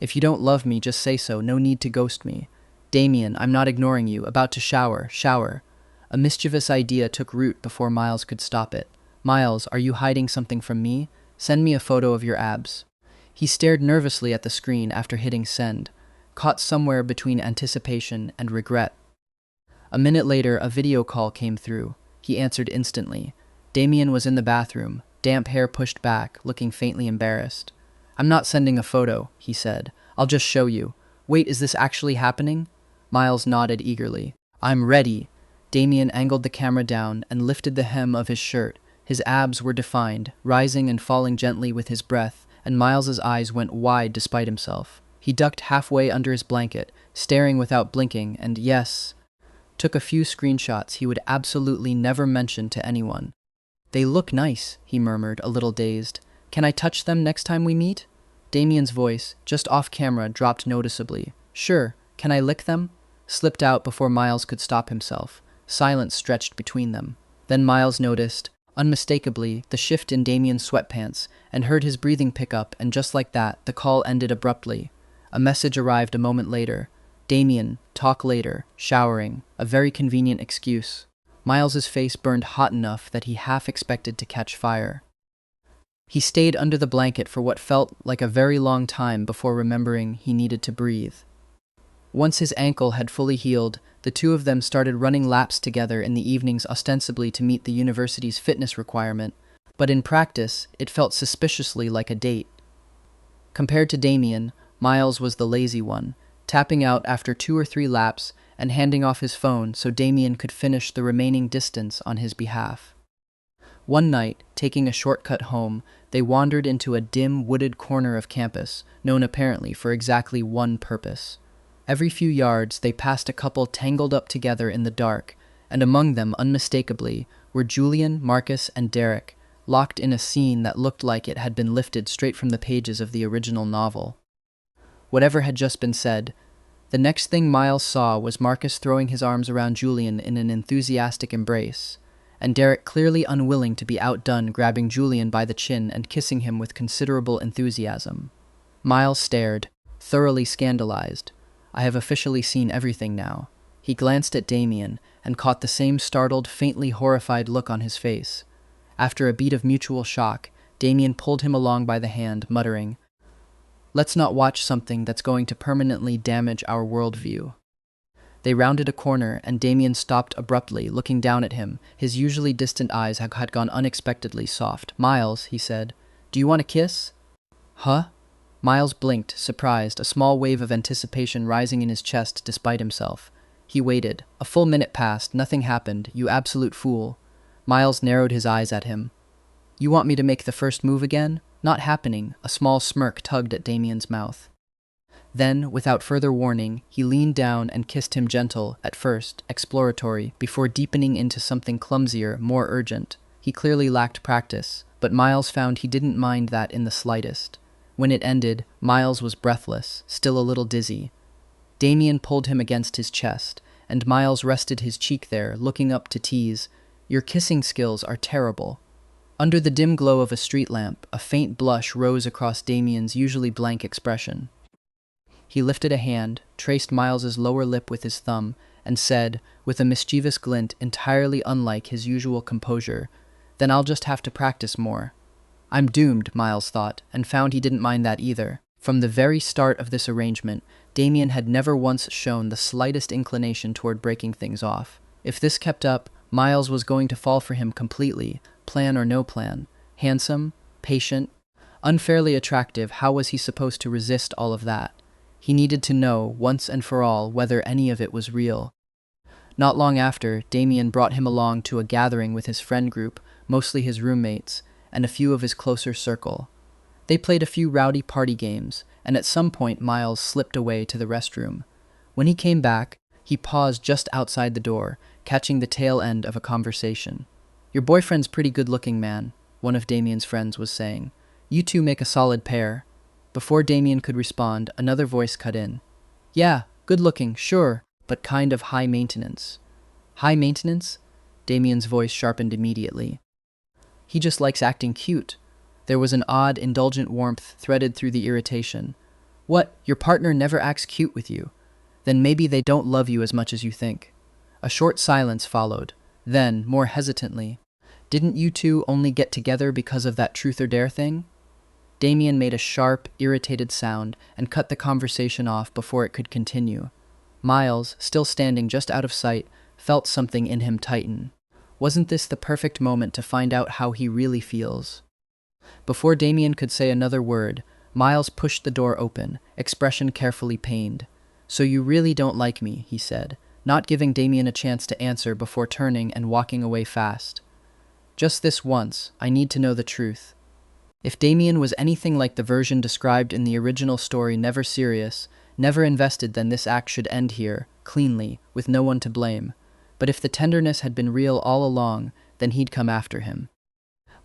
If you don't love me, just say so, no need to ghost me." "Damian, I'm not ignoring you, about to shower." A mischievous idea took root before Miles could stop it. "Miles, are you hiding something from me? Send me a photo of your abs." He stared nervously at the screen after hitting send, caught somewhere between anticipation and regret. A minute later, a video call came through. He answered instantly. Damian was in the bathroom, damp hair pushed back, looking faintly embarrassed. "I'm not sending a photo," he said. "I'll just show you." "Wait, is this actually happening?" Miles nodded eagerly. "I'm ready." Damian angled the camera down and lifted the hem of his shirt. His abs were defined, rising and falling gently with his breath, and Miles's eyes went wide despite himself. He ducked halfway under his blanket, staring without blinking, and yes, took a few screenshots he would absolutely never mention to anyone. "They look nice," he murmured, a little dazed. "Can I touch them next time we meet?" Damian's voice, just off camera, dropped noticeably. "Sure. Can I lick them?" slipped out before Miles could stop himself. Silence stretched between them. Then Miles noticed, unmistakably, the shift in Damian's sweatpants and heard his breathing pick up, and just like that, the call ended abruptly. A message arrived a moment later. Damian, talk later, showering, a very convenient excuse. Miles's face burned hot enough that he half expected to catch fire. He stayed under the blanket for what felt like a very long time before remembering he needed to breathe. Once his ankle had fully healed, the two of them started running laps together in the evenings ostensibly to meet the university's fitness requirement, but in practice, it felt suspiciously like a date. Compared to Damian, Miles was the lazy one, tapping out after 2 or 3 laps and handing off his phone so Damian could finish the remaining distance on his behalf. One night, taking a shortcut home, they wandered into a dim, wooded corner of campus, known apparently for exactly one purpose. Every few yards, they passed a couple tangled up together in the dark, and among them, unmistakably, were Julian, Marcus, and Derek, locked in a scene that looked like it had been lifted straight from the pages of the original novel. Whatever had just been said, the next thing Miles saw was Marcus throwing his arms around Julian in an enthusiastic embrace, and Derek clearly unwilling to be outdone grabbing Julian by the chin and kissing him with considerable enthusiasm. Miles stared, thoroughly scandalized. I have officially seen everything now. He glanced at Damian and caught the same startled, faintly horrified look on his face. After a beat of mutual shock, Damian pulled him along by the hand, muttering, "Let's not watch something that's going to permanently damage our worldview." They rounded a corner, and Damian stopped abruptly, looking down at him. His usually distant eyes had gone unexpectedly soft. "Miles," he said, "do you want a kiss?" "Huh?" Miles blinked, surprised, a small wave of anticipation rising in his chest despite himself. He waited. A full minute passed. Nothing happened. "You absolute fool." Miles narrowed his eyes at him. "You want me to make the first move again?" "Not happening." A small smirk tugged at Damian's mouth. Then, without further warning, he leaned down and kissed him gentle, at first, exploratory, before deepening into something clumsier, more urgent. He clearly lacked practice, but Miles found he didn't mind that in the slightest. When it ended, Miles was breathless, still a little dizzy. Damian pulled him against his chest, and Miles rested his cheek there, looking up to tease, "Your kissing skills are terrible." Under the dim glow of a street lamp, a faint blush rose across Damian's usually blank expression. He lifted a hand, traced Miles's lower lip with his thumb, and said, with a mischievous glint entirely unlike his usual composure, "Then I'll just have to practice more." I'm doomed, Miles thought, and found he didn't mind that either. From the very start of this arrangement, Damian had never once shown the slightest inclination toward breaking things off. If this kept up, Miles was going to fall for him completely, plan or no plan. Handsome, patient, unfairly attractive, how was he supposed to resist all of that? He needed to know, once and for all, whether any of it was real. Not long after, Damian brought him along to a gathering with his friend group, mostly his roommates, and a few of his closer circle. They played a few rowdy party games, and at some point Miles slipped away to the restroom. When he came back, he paused just outside the door, catching the tail end of a conversation. "Your boyfriend's pretty good-looking, man," one of Damian's friends was saying. "You two make a solid pair." Before Damian could respond, another voice cut in. "Yeah, good-looking, sure, but kind of high maintenance." "High maintenance?" Damian's voice sharpened immediately. "He just likes acting cute." There was an odd, indulgent warmth threaded through the irritation. "What, your partner never acts cute with you? Then maybe they don't love you as much as you think." A short silence followed. Then, more hesitantly, "Didn't you two only get together because of that truth or dare thing?" Damian made a sharp, irritated sound and cut the conversation off before it could continue. Miles, still standing just out of sight, felt something in him tighten. Wasn't this the perfect moment to find out how he really feels? Before Damian could say another word, Miles pushed the door open, expression carefully pained. "So you really don't like me," he said, not giving Damian a chance to answer before turning and walking away fast. "Just this once, I need to know the truth." If Damian was anything like the version described in the original story, never serious, never invested, then this act should end here, cleanly, with no one to blame. But if the tenderness had been real all along, then he'd come after him.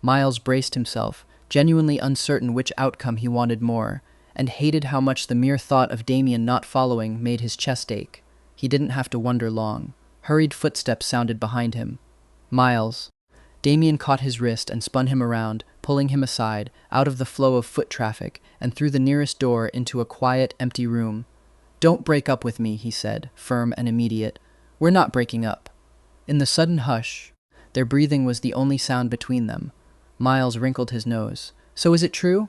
Miles braced himself, genuinely uncertain which outcome he wanted more, and hated how much the mere thought of Damian not following made his chest ache. He didn't have to wonder long. Hurried footsteps sounded behind him. Miles. Damian caught his wrist and spun him around, pulling him aside, out of the flow of foot traffic, and through the nearest door into a quiet, empty room. "Don't break up with me," he said, firm and immediate. "We're not breaking up." In the sudden hush, their breathing was the only sound between them. Miles wrinkled his nose. "So is it true?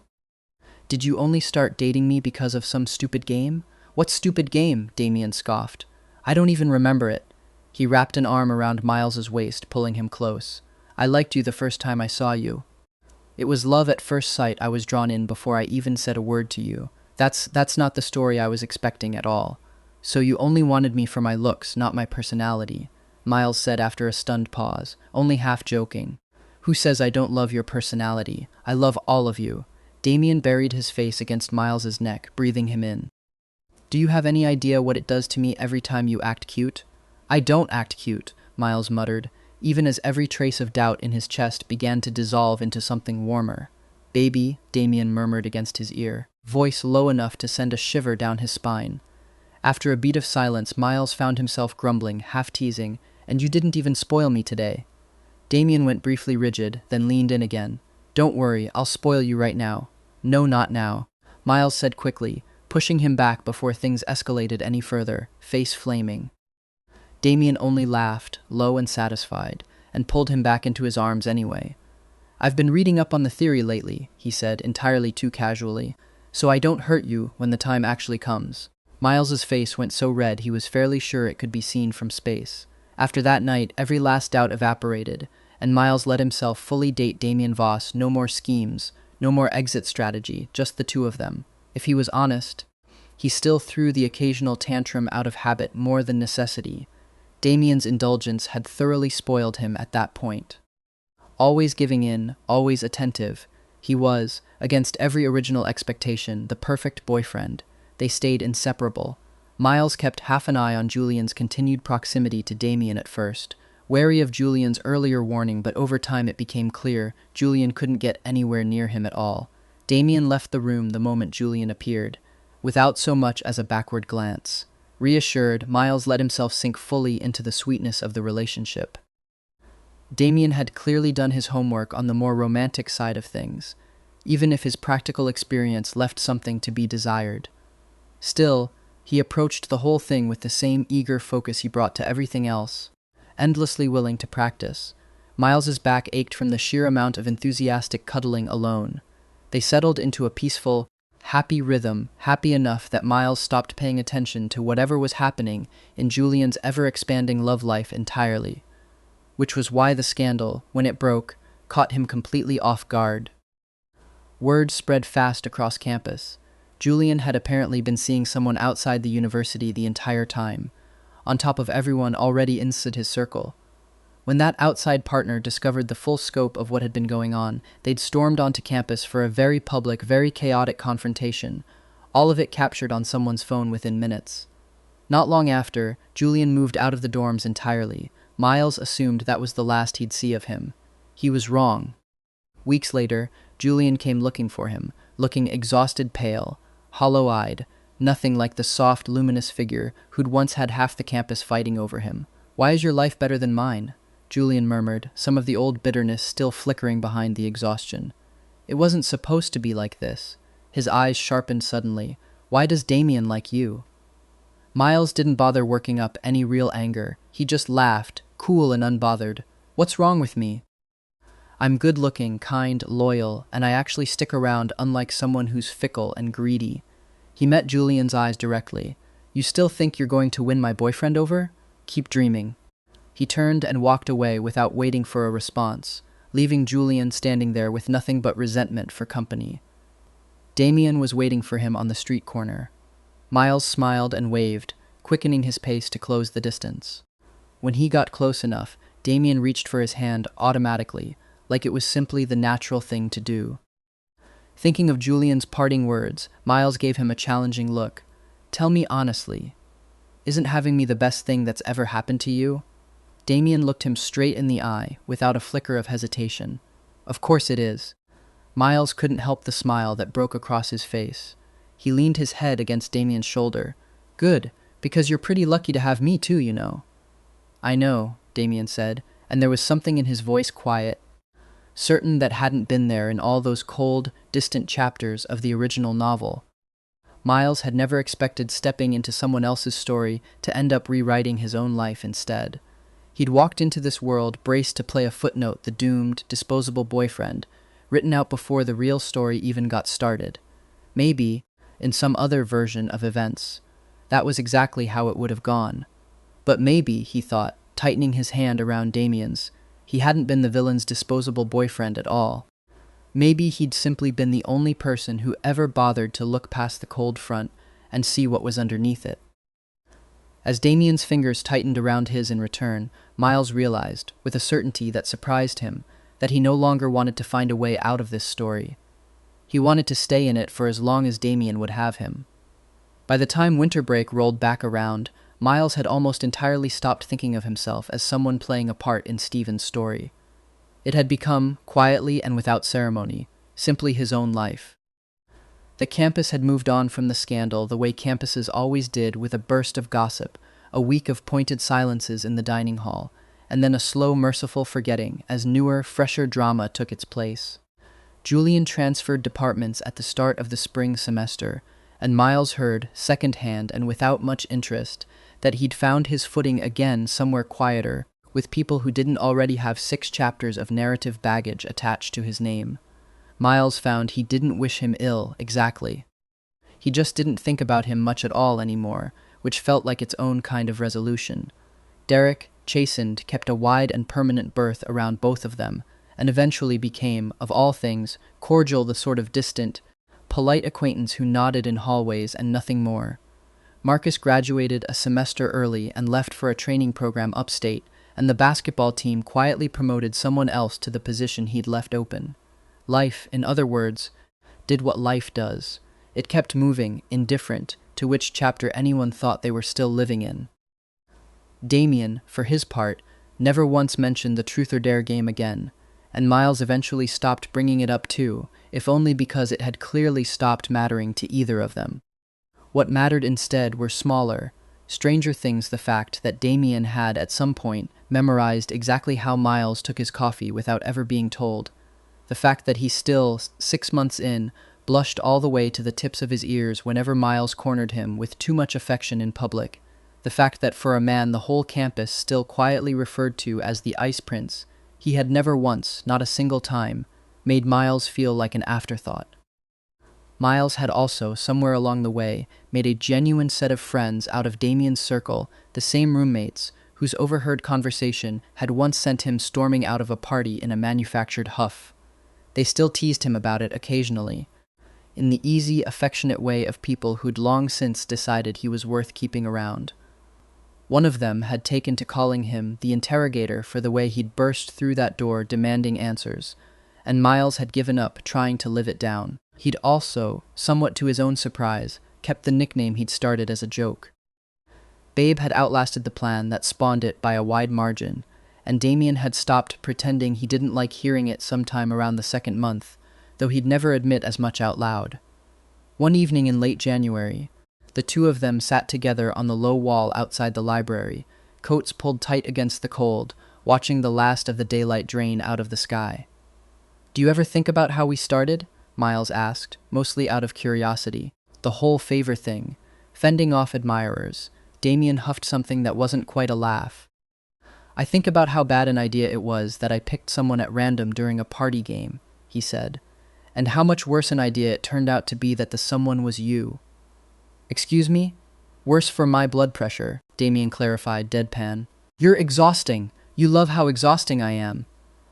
Did you only start dating me because of some stupid game?" "What stupid game?" Damian scoffed. "I don't even remember it." He wrapped an arm around Miles's waist, pulling him close. "I liked you the first time I saw you. It was love at first sight. I was drawn in before I even said a word to you. That's not the story I was expecting at all. So you only wanted me for my looks, not my personality," Miles said after a stunned pause, only half joking. "Who says I don't love your personality? I love all of you." Damian buried his face against Miles's neck, breathing him in. "Do you have any idea what it does to me every time you act cute?" "I don't act cute," Miles muttered, even as every trace of doubt in his chest began to dissolve into something warmer. "Baby," Damian murmured against his ear, voice low enough to send a shiver down his spine. After a beat of silence, Miles found himself grumbling, half teasing, "And you didn't even spoil me today." Damian went briefly rigid, then leaned in again. "Don't worry, I'll spoil you right now." "No, not now," Miles said quickly, pushing him back before things escalated any further, face flaming. Damian only laughed, low and satisfied, and pulled him back into his arms anyway. "I've been reading up on the theory lately," he said, entirely too casually, "so I don't hurt you when the time actually comes." Miles's face went so red he was fairly sure it could be seen from space. After that night, every last doubt evaporated, and Miles let himself fully date Damian Voss. No more schemes, no more exit strategy, just the two of them. If he was honest, he still threw the occasional tantrum out of habit more than necessity. Damian's indulgence had thoroughly spoiled him at that point. Always giving in, always attentive, he was, against every original expectation, the perfect boyfriend. They stayed inseparable. Miles kept half an eye on Julian's continued proximity to Damian at first, wary of Julian's earlier warning, but over time it became clear Julian couldn't get anywhere near him at all. Damian left the room the moment Julian appeared, without so much as a backward glance. Reassured, Miles let himself sink fully into the sweetness of the relationship. Damian had clearly done his homework on the more romantic side of things, even if his practical experience left something to be desired. Still, he approached the whole thing with the same eager focus he brought to everything else, endlessly willing to practice. Miles's back ached from the sheer amount of enthusiastic cuddling alone. They settled into a peaceful, happy rhythm, happy enough that Miles stopped paying attention to whatever was happening in Julian's ever-expanding love life entirely, which was why the scandal, when it broke, caught him completely off guard. Word spread fast across campus. Julian had apparently been seeing someone outside the university the entire time, on top of everyone already inside his circle. When that outside partner discovered the full scope of what had been going on, they'd stormed onto campus for a very public, very chaotic confrontation, all of it captured on someone's phone within minutes. Not long after, Julian moved out of the dorms entirely. Miles assumed that was the last he'd see of him. He was wrong. Weeks later, Julian came looking for him, looking exhausted, pale, hollow-eyed, nothing like the soft, luminous figure who'd once had half the campus fighting over him. "Why is your life better than mine?" Julian murmured, some of the old bitterness still flickering behind the exhaustion. "It wasn't supposed to be like this." His eyes sharpened suddenly. "Why does Damian like you?" Miles didn't bother working up any real anger. He just laughed, cool and unbothered. "What's wrong with me? I'm good-looking, kind, loyal, and I actually stick around, unlike someone who's fickle and greedy." He met Julian's eyes directly. "You still think you're going to win my boyfriend over? Keep dreaming." He turned and walked away without waiting for a response, leaving Julian standing there with nothing but resentment for company. Damian was waiting for him on the street corner. Miles smiled and waved, quickening his pace to close the distance. When he got close enough, Damian reached for his hand automatically, like it was simply the natural thing to do. Thinking of Julian's parting words, Miles gave him a challenging look. "Tell me honestly, isn't having me the best thing that's ever happened to you?" Damian looked him straight in the eye, without a flicker of hesitation. "Of course it is." Miles couldn't help the smile that broke across his face. He leaned his head against Damian's shoulder. "Good. Because you're pretty lucky to have me too, you know. I know, Damian said, and there was something in his voice quiet, certain that hadn't been there in all those cold, distant chapters of the original novel. Miles had never expected stepping into someone else's story to end up rewriting his own life instead. He'd walked into this world braced to play a footnote, the doomed, disposable boyfriend, written out before the real story even got started. Maybe, in some other version of events, that was exactly how it would have gone. But maybe, he thought, tightening his hand around Damian's, he hadn't been the villain's disposable boyfriend at all. Maybe he'd simply been the only person who ever bothered to look past the cold front and see what was underneath it. As Damian's fingers tightened around his in return, Miles realized, with a certainty that surprised him, that he no longer wanted to find a way out of this story. He wanted to stay in it for as long as Damian would have him. By the time winter break rolled back around, Miles had almost entirely stopped thinking of himself as someone playing a part in Stephen's story. It had become, quietly and without ceremony, simply his own life. The campus had moved on from the scandal the way campuses always did, with a burst of gossip, a week of pointed silences in the dining hall, and then a slow, merciful forgetting as newer, fresher drama took its place. Julian transferred departments at the start of the spring semester, and Miles heard, second-hand and without much interest, that he'd found his footing again somewhere quieter, with people who didn't already have 6 chapters of narrative baggage attached to his name. Miles found he didn't wish him ill, exactly. He just didn't think about him much at all anymore, which felt like its own kind of resolution. Derek, chastened, kept a wide and permanent berth around both of them, and eventually became, of all things, cordial, the sort of distant, polite acquaintance who nodded in hallways and nothing more. Marcus graduated a semester early and left for a training program upstate, and the basketball team quietly promoted someone else to the position he'd left open. Life, in other words, did what life does. It kept moving, indifferent to which chapter anyone thought they were still living in. Damian, for his part, never once mentioned the Truth or Dare game again, and Miles eventually stopped bringing it up too, if only because it had clearly stopped mattering to either of them. What mattered instead were smaller, stranger things, the fact that Damian had at some point memorized exactly how Miles took his coffee without ever being told, the fact that he still, 6 months in, blushed all the way to the tips of his ears whenever Miles cornered him with too much affection in public, the fact that for a man the whole campus still quietly referred to as the Ice Prince, he had never once, not a single time, made Miles feel like an afterthought. Miles had also, somewhere along the way, made a genuine set of friends out of Damian's circle, the same roommates, whose overheard conversation had once sent him storming out of a party in a manufactured huff. They still teased him about it occasionally, in the easy, affectionate way of people who'd long since decided he was worth keeping around. One of them had taken to calling him the interrogator for the way he'd burst through that door demanding answers, and Miles had given up trying to live it down. He'd also, somewhat to his own surprise, kept the nickname he'd started as a joke. Babe had outlasted the plan that spawned it by a wide margin, and Damian had stopped pretending he didn't like hearing it sometime around the 2nd month, though he'd never admit as much out loud. One evening in late January, the two of them sat together on the low wall outside the library, coats pulled tight against the cold, watching the last of the daylight drain out of the sky. "Do you ever think about how we started?" Miles asked, mostly out of curiosity. The whole favor thing, fending off admirers. Damian huffed something that wasn't quite a laugh. "I think about how bad an idea it was that I picked someone at random during a party game," he said, "and how much worse an idea it turned out to be that the someone was you." "Excuse me? Worse for my blood pressure," Damian clarified, deadpan. "You're exhausting. You love how exhausting I am."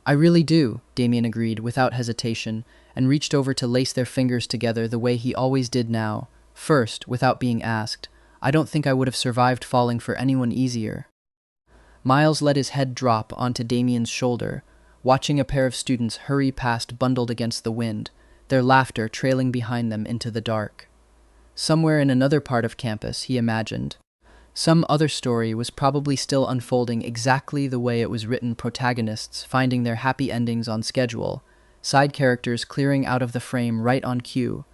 "I really do," Damian agreed without hesitation, and reached over to lace their fingers together the way he always did now. First, without being asked, "I don't think I would have survived falling for anyone easier." Miles let his head drop onto Damian's shoulder, watching a pair of students hurry past bundled against the wind, their laughter trailing behind them into the dark. Somewhere in another part of campus, he imagined, some other story was probably still unfolding exactly the way it was written, protagonists finding their happy endings on schedule, side characters clearing out of the frame right on cue.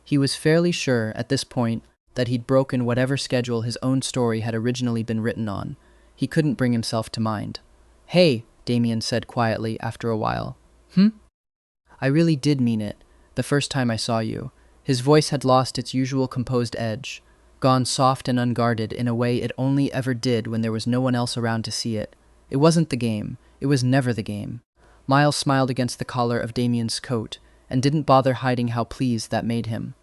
He was fairly sure, at this point, that he'd broken whatever schedule his own story had originally been written on. He couldn't bring himself to mind. "Hey," Damian said quietly after a while. "Hmm?" "I really did mean it, the first time I saw you." His voice had lost its usual composed edge, gone soft and unguarded in a way it only ever did when there was no one else around to see it. It wasn't the game. It was never the game. Miles smiled against the collar of Damian's coat and didn't bother hiding how pleased that made him.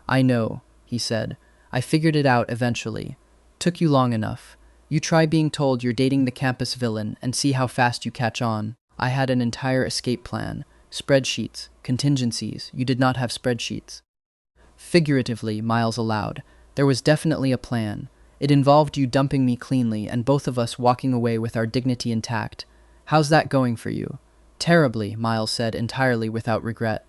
"I know," he said. "I figured it out eventually. Took you long enough. You try being told you're dating the campus villain and see how fast you catch on. I had an entire escape plan. Spreadsheets, contingencies. You did not have spreadsheets." "Figuratively," Miles allowed. "There was definitely a plan. It involved you dumping me cleanly and both of us walking away with our dignity intact. How's that going for you?" "Terribly," Miles said entirely without regret.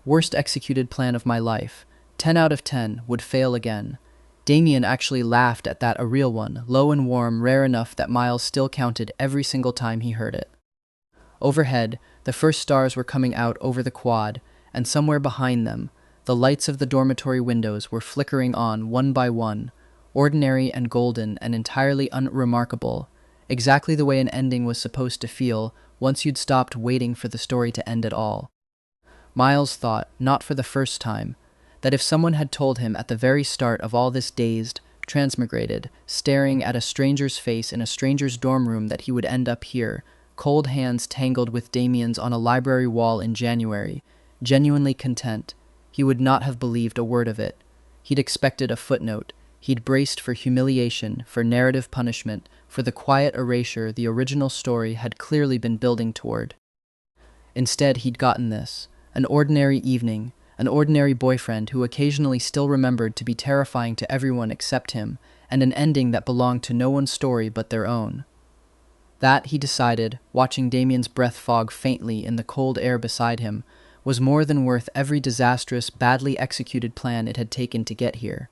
"Worst executed plan of my life. 10 out of 10, would fail again." Damian actually laughed at that, a real one, low and warm, rare enough that Miles still counted every single time he heard it. Overhead, the first stars were coming out over the quad, and somewhere behind them, the lights of the dormitory windows were flickering on one by one, ordinary and golden and entirely unremarkable, exactly the way an ending was supposed to feel once you'd stopped waiting for the story to end at all. Miles thought, not for the first time, that if someone had told him at the very start of all this dazed, transmigrated, staring at a stranger's face in a stranger's dorm room that he would end up here, cold hands tangled with Damian's on a library wall in January, genuinely content, he would not have believed a word of it. He'd expected a footnote. He'd braced for humiliation, for narrative punishment, for the quiet erasure the original story had clearly been building toward. Instead, he'd gotten this, an ordinary evening, an ordinary boyfriend who occasionally still remembered to be terrifying to everyone except him, and an ending that belonged to no one's story but their own. That, he decided, watching Damian's breath fog faintly in the cold air beside him, was more than worth every disastrous, badly executed plan it had taken to get here.